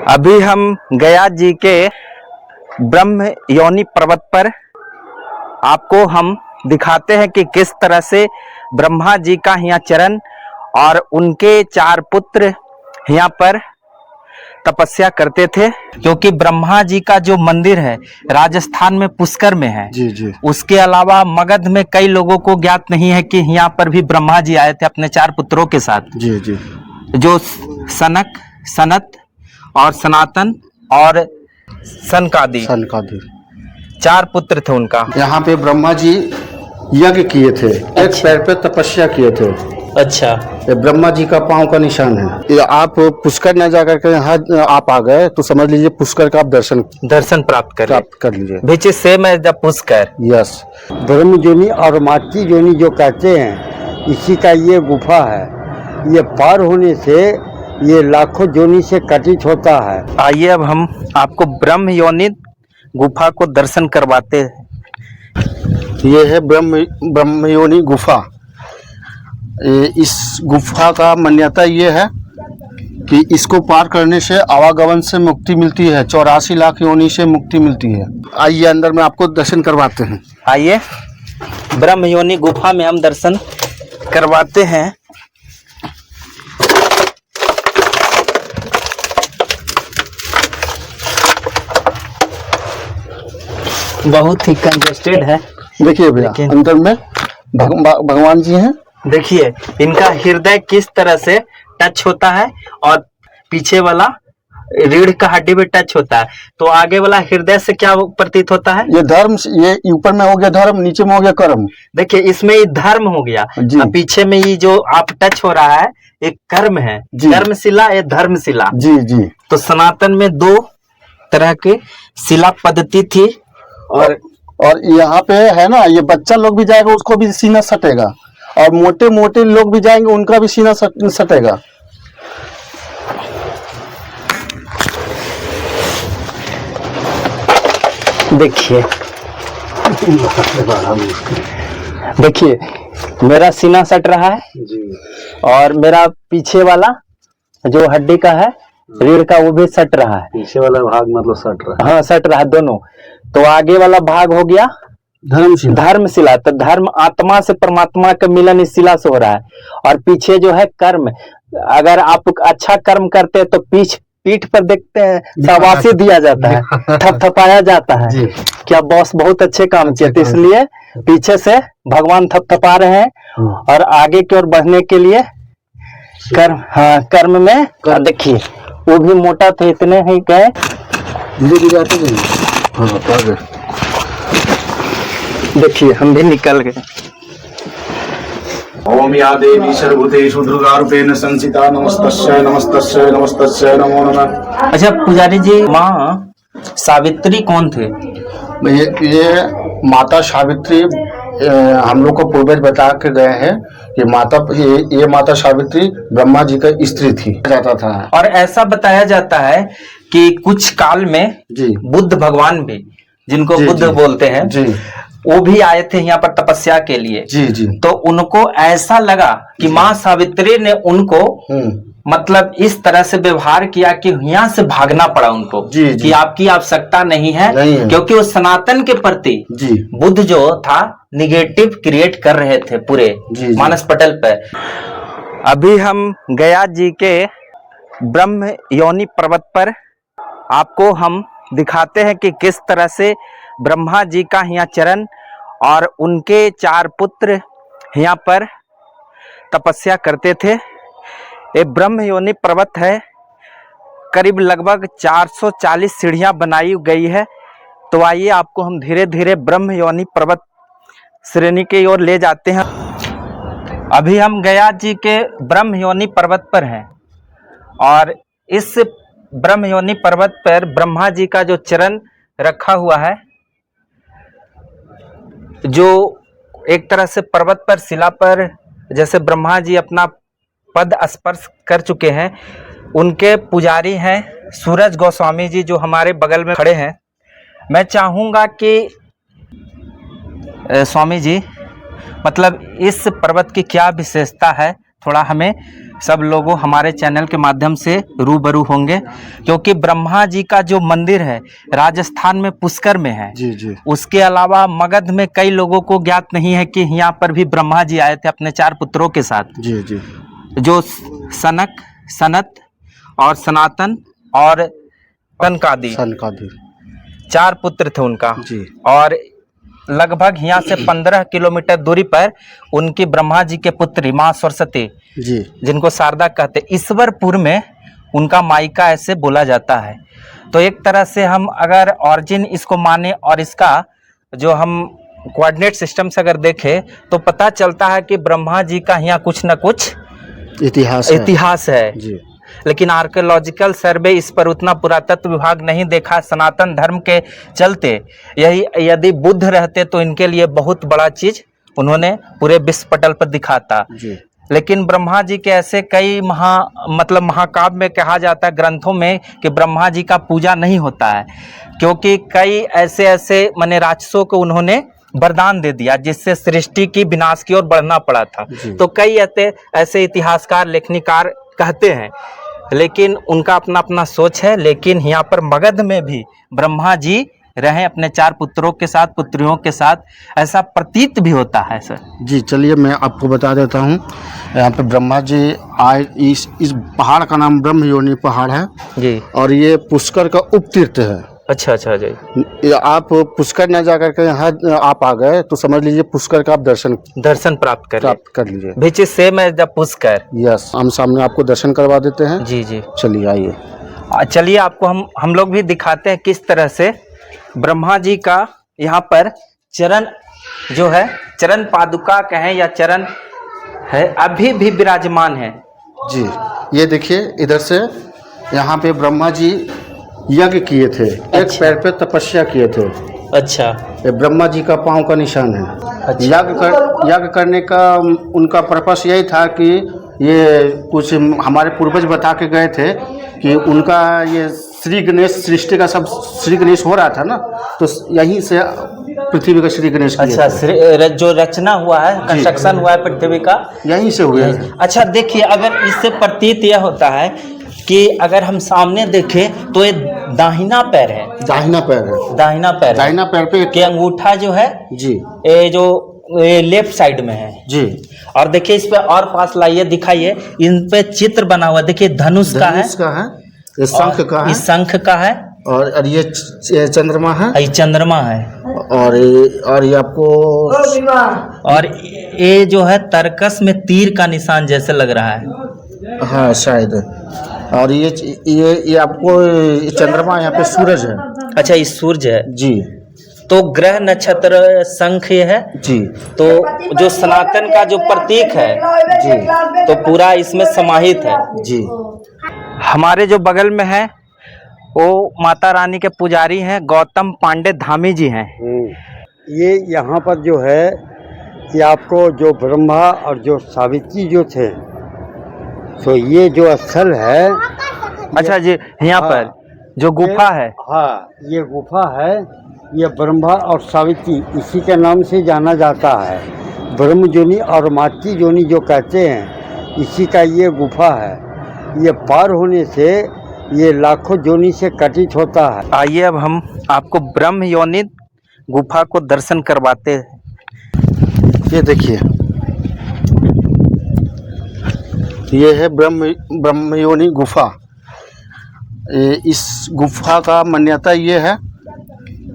अभी हम गया जी के ब्रह्म योनि पर्वत पर आपको हम दिखाते हैं कि किस तरह से ब्रह्मा जी का यहाँ चरण और उनके 4 पुत्र यहाँ पर तपस्या करते थे। क्योंकि ब्रह्मा जी का जो मंदिर है राजस्थान में पुष्कर में है। जी। उसके अलावा मगध में कई लोगों को ज्ञात नहीं है कि यहाँ पर भी ब्रह्मा जी आए थे अपने 4 पुत्रों के साथ। जी। जो सनक, सनत और सनातन और सनकादि 4 पुत्र थे उनका। यहाँ पे ब्रह्मा जी यज्ञ किए थे। एक पैर पे तपस्या किए थे। अच्छा, ये ब्रह्मा जी का पांव का निशान है। ये आप पुष्कर न जाकर के यहाँ आप आ गए तो समझ लीजिए पुष्कर का आप दर्शन प्राप्त कर लीजिए। Which is same as the Pushkar. Yes. ब्रह्म जोनी और मातृ जोनी जो कहते हैं, इसी का ये गुफा है। ये पार होने से ये लाखों जोनी से कटित होता है। आइए अब हम आपको ब्रह्म योनि गुफा को दर्शन करवाते हैं। ये है ब्रह्म योनि गुफा। इस गुफा का मान्यता ये है कि इसको पार करने से आवागमन से मुक्ति मिलती है। 84 लाख योनि से मुक्ति मिलती है। आइए अंदर में आपको दर्शन करवाते हैं। आइए ब्रह्म योनि गुफा में हम दर्शन करवाते हैं। बहुत ही कंजेस्टेड है। देखिए भैया अंदर में भगवान जी हैं। देखिए इनका हृदय किस तरह से टच होता है और पीछे वाला रीढ़ का हड्डी भी टच होता है। तो आगे वाला हृदय से क्या प्रतीत होता है? ये धर्म, ये ऊपर में हो गया धर्म, नीचे में हो गया कर्म। देखिए इसमें ये धर्म हो गया, पीछे में ये जो आप टच हो रहा है एक कर्म है। कर्मशिला, ये धर्मशिला। जी। तो सनातन में 2 तरह के शिला पद्धति थी। और यहाँ पे है ना, ये बच्चा लोग भी जाएगा उसको भी सीना सटेगा, और मोटे मोटे लोग भी जाएंगे उनका भी सीना सटेगा। देखिए मेरा सीना सट रहा है जी। और मेरा पीछे वाला जो हड्डी का है रीढ़ का वो भी सट रहा है। पीछे वाला भाग मतलब सट रहा है। हाँ सट रहा है दोनों। तो आगे वाला भाग हो गया धर्मशिला। तो धर्म आत्मा से परमात्मा का मिलन इस शिला से हो रहा है। और पीछे जो है कर्म। अगर आप अच्छा कर्म करते हैं तो पीठ पर देखते हैं शाबाशी दिया जाता है, थपथपाया जाता है। क्या बॉस बहुत अच्छे काम किए थे, इसलिए पीछे से भगवान थपथपा रहे हैं। और आगे की ओर बढ़ने के लिए कर्म में देखिए वो भी मोटा थे, इतने ही गए धीरे आते जाइए। हाँ, देखिए हम भी निकल गए। ओम या देवी सर्वभूतेषु दुर्गारूपेण संस्थिता नमस्तस्यै नमस्तस्यै नमस्तस्यै नमो नमः। अच्छा पुजारी जी, माँ सावित्री कौन थे? ये माता सावित्री हम लोग को पूर्वज बता के गए हैं कि ये माता सावित्री ब्रह्मा जी का स्त्री थी जाता था। और ऐसा बताया जाता है कि कुछ काल में बुद्ध भगवान भी, जिनको बुद्ध बोलते हैं, वो भी आए थे यहाँ पर तपस्या के लिए। जी। तो उनको ऐसा लगा कि माँ सावित्री ने उनको मतलब इस तरह से व्यवहार किया कि यहाँ से भागना पड़ा उनको। कि आपकी आवश्यकता नहीं है, क्योंकि वो सनातन के प्रति बुद्ध जो था निगेटिव क्रिएट कर रहे थे पूरे मानस पटल पर। अभी हम गया जी के ब्रह्म योनि पर्वत पर आपको हम दिखाते हैं कि किस तरह से ब्रह्मा जी का यहाँ चरण और उनके 4 पुत्र यहाँ पर तपस्या करते थे। ये ब्रह्म योनि पर्वत है। करीब लगभग 440 सीढ़ियाँ बनाई गई है। तो आइए आपको हम धीरे धीरे ब्रह्म योनि पर्वत श्रेणी की ओर ले जाते हैं। अभी हम गया जी के ब्रह्म योनि पर्वत पर हैं और इस ब्रह्म योनि पर्वत पर ब्रह्मा जी का जो चरण रखा हुआ है, जो एक तरह से पर्वत पर शिला पर जैसे ब्रह्मा जी अपना पद स्पर्श कर चुके हैं। उनके पुजारी हैं सूरज गोस्वामी जी, जो हमारे बगल में खड़े हैं। मैं चाहूँगा कि स्वामी जी मतलब इस पर्वत की क्या विशेषता है, थोड़ा हमें सब लोगों हमारे चैनल के माध्यम से रूबरू होंगे, क्योंकि ब्रह्मा जी का जो मंदिर है राजस्थान में पुष्कर में है। जी जी। उसके अलावा मगध में कई लोगों को ज्ञात नहीं है कि यहाँ पर भी ब्रह्मा जी आए थे अपने 4 पुत्रों के साथ। जी जी। जो सनक, सनत और सनातन और सनकादि 4 पुत्र थे उनका जी। और लगभग यहाँ से 15 किलोमीटर दूरी पर उनकी ब्रह्मा जी के पुत्री माँ सरस्वती जी, जिनको शारदा कहते, ईश्वरपुर में उनका मायका ऐसे बोला जाता है। तो एक तरह से हम अगर ऑरिजिन इसको माने और इसका जो हम कोऑर्डिनेट सिस्टम से अगर देखें तो पता चलता है कि ब्रह्मा जी का यहाँ कुछ न कुछ इतिहास है जी। लेकिन आर्कियोलॉजिकल सर्वे इस पर उतना पुरातत्व विभाग नहीं देखा। सनातन धर्म के चलते यही यदि बुद्ध रहते तो इनके लिए बहुत बड़ा चीज उन्होंने पूरे विश्व पटल पर दिखाता। लेकिन ब्रह्मा जी के ऐसे कई महाकाव्य में कहा जाता है, ग्रंथों में, कि ब्रह्मा जी का पूजा नहीं होता है, क्योंकि कई ऐसे माने राक्षसों को उन्होंने वरदान दे दिया जिससे सृष्टि की विनाश की ओर बढ़ना पड़ा था। तो कई ऐसे इतिहासकार लेखनीकार कहते हैं, लेकिन उनका अपना अपना सोच है। लेकिन यहाँ पर मगध में भी ब्रह्मा जी रहे अपने 4 पुत्रों के साथ, पुत्रियों के साथ, ऐसा प्रतीत भी होता है सर जी। चलिए मैं आपको बता देता हूँ, यहाँ पे ब्रह्मा जी आए। इस पहाड़ का नाम ब्रह्मयोनि पहाड़ है जी, और ये पुष्कर का उपतीर्थ है। अच्छा जी। आप पुष्कर न जाकर के यहाँ आप आ गए तो समझ लीजिए पुष्कर का आप दर्शन प्राप्त कर लीजिए। Which is same as the Pushkar. Yes, हम सामने आपको दर्शन करवा देते हैं जी जी। चलिए आइए। चलिए आपको हम लोग भी दिखाते हैं किस तरह से ब्रह्मा जी का यहाँ पर चरण जो है, चरण पादुका कहें या चरण है, अभी भी विराजमान है जी। ये देखिए, इधर से यहाँ पे ब्रह्मा जी यज्ञ किए थे। अच्छा। एक पैर पे तपस्या किए थे। अच्छा। ये ब्रह्मा जी का पांव का निशान है। अच्छा। यज्ञ करने का उनका पर्पस यही था कि ये कुछ हमारे पूर्वज बता के गए थे कि उनका ये श्री गणेश सृष्टि का सब श्री गणेश हो रहा था ना, तो यहीं से पृथ्वी का श्री गणेश। अच्छा, जो रचना हुआ है, कंस्ट्रक्शन हुआ है पृथ्वी का, यहीं से हुआ है। अच्छा देखिए, अगर इससे प्रतीत यह होता है कि अगर हम सामने देखें तो ये दाहिना पैर है। दाहिना पैर पे के अंगूठा जो है जी, ये जो लेफ्ट साइड में है जी। और देखिए इस पे और पास लाइए, दिखाइए, इन पे चित्र बना हुआ, देखिए धनुष का है, ये शंख का है, इस शंख का है, और ये चंद्रमा है, ये चंद्रमा है, और ये आपको, और ये जो है तरकस में तीर का निशान जैसे लग रहा है, हाँ शायद। और ये आपको चंद्रमा, यहाँ पे सूरज है। अच्छा, ये सूरज है जी। तो ग्रह नक्षत्र शंख ये है जी। तो जो सनातन का जो प्रतीक है जी, तो पूरा इसमें समाहित है जी। हमारे जो बगल में है वो माता रानी के पुजारी हैं, गौतम पांडे धामी जी हैं। ये यहाँ पर जो है कि आपको जो ब्रह्मा और जो सावित्री जो थे, तो ये जो स्थल है। अच्छा जी, यहाँ पर जो गुफा है, हाँ ये गुफा है, ये ब्रह्मा और सावित्री इसी के नाम से जाना जाता है। ब्रह्म जोनी और मातृ जोनी जो कहते हैं, इसी का ये गुफा है। ये पार होने से ये लाखों जोनी से कटित होता है। आइए अब हम आपको ब्रह्म योनि गुफा को दर्शन करवाते हैं। ये देखिए, ये है ब्रह्मयोनि गुफा। इस गुफा का मान्यता ये है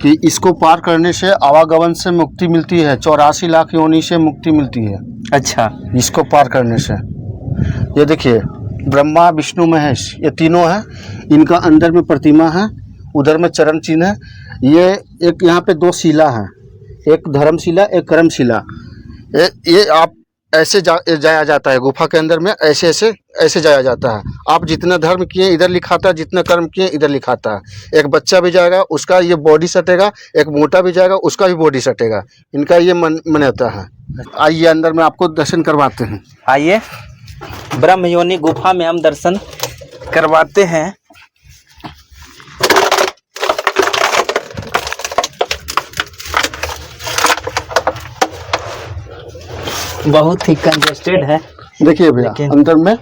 कि इसको पार करने से आवागमन से मुक्ति मिलती है, 84 लाख योनि से मुक्ति मिलती है। अच्छा, इसको पार करने से। ये देखिए, ब्रह्मा विष्णु महेश ये तीनों हैं, इनका अंदर में प्रतिमा है, उधर में चरण चिन्ह है। ये एक यहाँ पे 2 शिला हैं, एक धर्मशिला एक कर्मशिला। ये आप ऐसे जाया जाता है गुफा के अंदर में, ऐसे जाया जाता है। आप जितना धर्म किए इधर लिखाता है, जितना कर्म किए इधर लिखाता है। एक बच्चा भी जाएगा उसका ये बॉडी सटेगा, एक मोटा भी जाएगा उसका भी बॉडी सटेगा। इनका ये मान्यता है। आइए अंदर में आपको दर्शन करवाते हैं। आइए ब्रह्मयोनि गुफा में हम दर्शन करवाते हैं। बहुत ही कंजेस्टेड है। देखिए भैया, अंदर में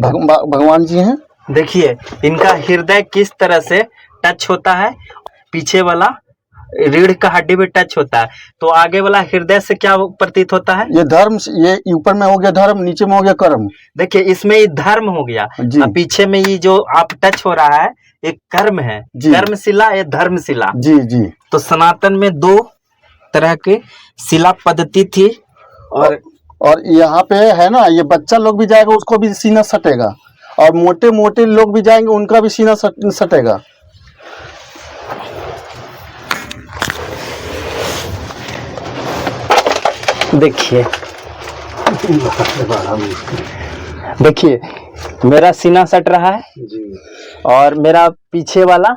भगवान जी हैं। देखिए इनका हृदय किस तरह से टच होता है, पीछे वाला रीढ़ का हड्डी भी टच होता है, तो आगे वाला हृदय से क्या प्रतीत होता है? ये धर्म, ये ऊपर में हो गया धर्म, नीचे में हो गया कर्म। देखिए इसमें ये धर्म हो गया, पीछे में ये जो आप टच हो रहा है एक कर्म है, कर्मशिला या धर्मशिला। जी जी। तो सनातन में दो तरह के शिला पद्धति थी, और यहाँ पे है ना, ये बच्चा लोग भी जाएगा उसको भी सीना सटेगा, और मोटे मोटे लोग भी जाएंगे उनका भी सीना सटेगा। देखिए देखिए मेरा सीना सट रहा है जी, और मेरा पीछे वाला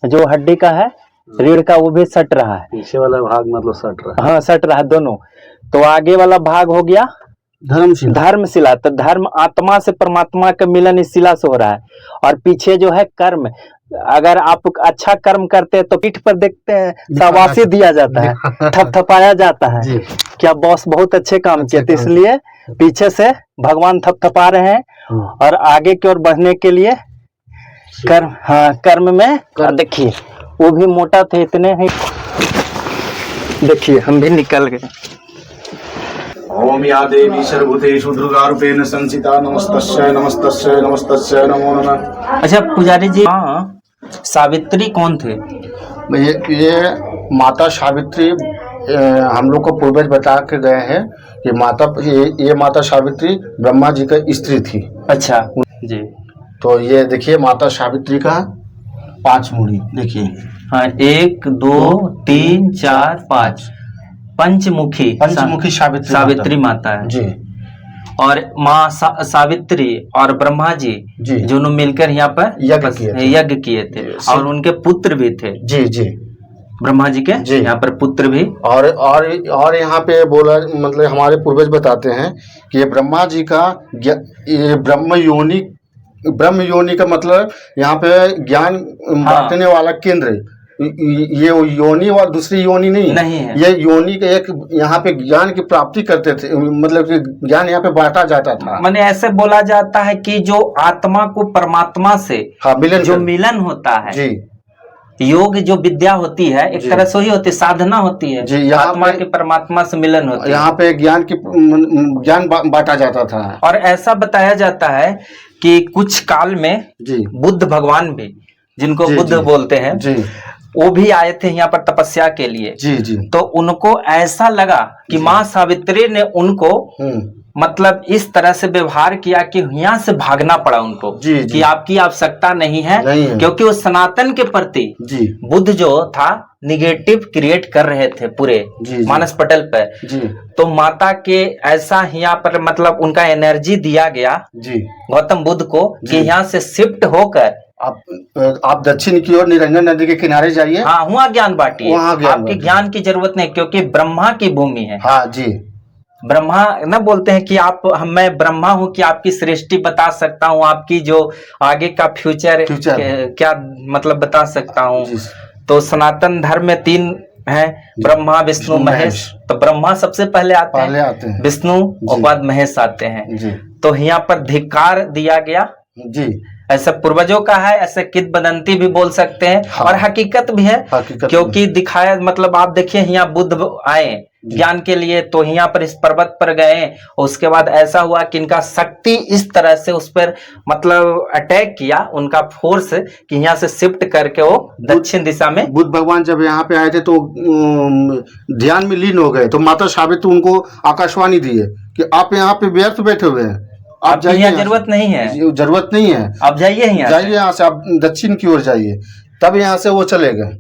जो हड्डी का है रीढ़ का वो भी सट रहा है। पीछे वाला भाग मतलब सट रहा है। हाँ सट रहा है दोनों। तो आगे वाला भाग हो गया धर्मशिला। धर्मशिला, तो धर्म आत्मा से परमात्मा का मिलन इस शिला से हो रहा है। और पीछे जो है कर्म, अगर आप अच्छा कर्म करते हैं तो पीठ पर देखते हैं शाबाशी दिया जाता है, थपथपाया जाता है, क्या बॉस बहुत अच्छे काम किए, तो इसलिए पीछे से भगवान थपथपा रहे हैं। और आगे की ओर बढ़ने के लिए कर्म, हाँ कर्म में देखिए वो भी मोटा थे इतने ही, देखिए हम भी निकल गए। ओम या देवी सर्वभूतेषु दुर्गारूपेण संस्थिता नमस्तस्यै नमस्तस्यै नमस्तस्यै नमो नमः। अच्छा पुजारी जी, सावित्री कौन थे? ये माता सावित्री हम लोग को पूर्वज बता के गए हैं कि ये माता सावित्री ब्रह्मा जी का स्त्री थी। अच्छा जी। तो ये देखिए माता सावित्री का 5 मूड़ी देखिए। हाँ 1 2 3 4 5 पंचमुखी सावित्री माता है जी। और माँ सावित्री और ब्रह्मा जी दोनों मिलकर यहाँ पर यज्ञ किए थे, और उनके पुत्र भी थे। जी जी। ब्रह्मा जी के यहाँ पर पुत्र भी। और यहाँ पे बोला, मतलब हमारे पूर्वज बताते हैं कि ये ब्रह्मा जी का ये ब्रह्म योनि का मतलब यहाँ पे ज्ञान बांटने वाला केंद्र। ये योनि और दूसरी योनि नहीं है। ये योनि के एक यहाँ पे ज्ञान की प्राप्ति करते थे, मतलब कि ज्ञान यहाँ पे बांटा जाता था। माने ऐसे बोला जाता है कि जो आत्मा को परमात्मा से मिलन होता है जी, योग जो विद्या होती है एक तरह से ही होती है, साधना होती है जी, आत्मा के परमात्मा से मिलन होती है। यहाँ पे ज्ञान बांटा जाता था। और ऐसा बताया जाता है कि कुछ काल में जी बुद्ध भगवान भी, जिनको बुद्ध बोलते हैं जी, वो भी आए थे यहाँ पर तपस्या के लिए जी जी। तो उनको ऐसा लगा कि माँ सावित्री ने उनको मतलब इस तरह से व्यवहार किया कि यहाँ से भागना पड़ा उनको जी, कि आपकी आवश्यकता नहीं है, क्योंकि वो सनातन के प्रति बुद्ध जो था निगेटिव क्रिएट कर रहे थे पूरे मानस पटल पर। तो माता के ऐसा यहाँ पर मतलब उनका एनर्जी दिया गया गौतम बुद्ध को कि यहाँ से शिफ्ट होकर आप दक्षिण की ओर निरंजन नदी के किनारे जाइए। हाँ वहाँ ज्ञान बांटिए, आपकी ज्ञान की जरूरत नहीं, क्योंकि ब्रह्मा की भूमि है। हाँ जी। ब्रह्मा न बोलते हैं कि मैं ब्रह्मा हूँ कि आपकी सृष्टि बता सकता हूँ, आपकी जो आगे का फ्यूचर क्या मतलब बता सकता हूँ। तो सनातन धर्म में 3 है, ब्रह्मा विष्णु महेश। तो ब्रह्मा सबसे पहले आते हैं, विष्णु और बाद महेश आते हैं। तो यहाँ पर धिक्कार दिया गया जी, ऐसा पूर्वजों का है, ऐसे किदबदंती भी बोल सकते हैं। हाँ। और हकीकत भी है, क्योंकि दिखाया मतलब आप देखिए यहाँ बुद्ध आए ज्ञान के लिए, तो यहाँ पर इस पर्वत पर गए, उसके बाद ऐसा हुआ कि इनका शक्ति इस तरह से उस पर मतलब अटैक किया, उनका फोर्स कि यहाँ से शिफ्ट करके वो दक्षिण दिशा में। बुद्ध भगवान जब यहाँ पे आए थे तो ध्यान में लीन हो गए, तो माता सावित्री उनको आकाशवाणी दी है कि आप यहाँ पे व्यर्थ बैठे हुए हैं, आप जाइए, जरूरत नहीं है, जरूरत नहीं है, आप जाइए यहाँ से आप दक्षिण की ओर जाइए। तब यहाँ से वो चले गए।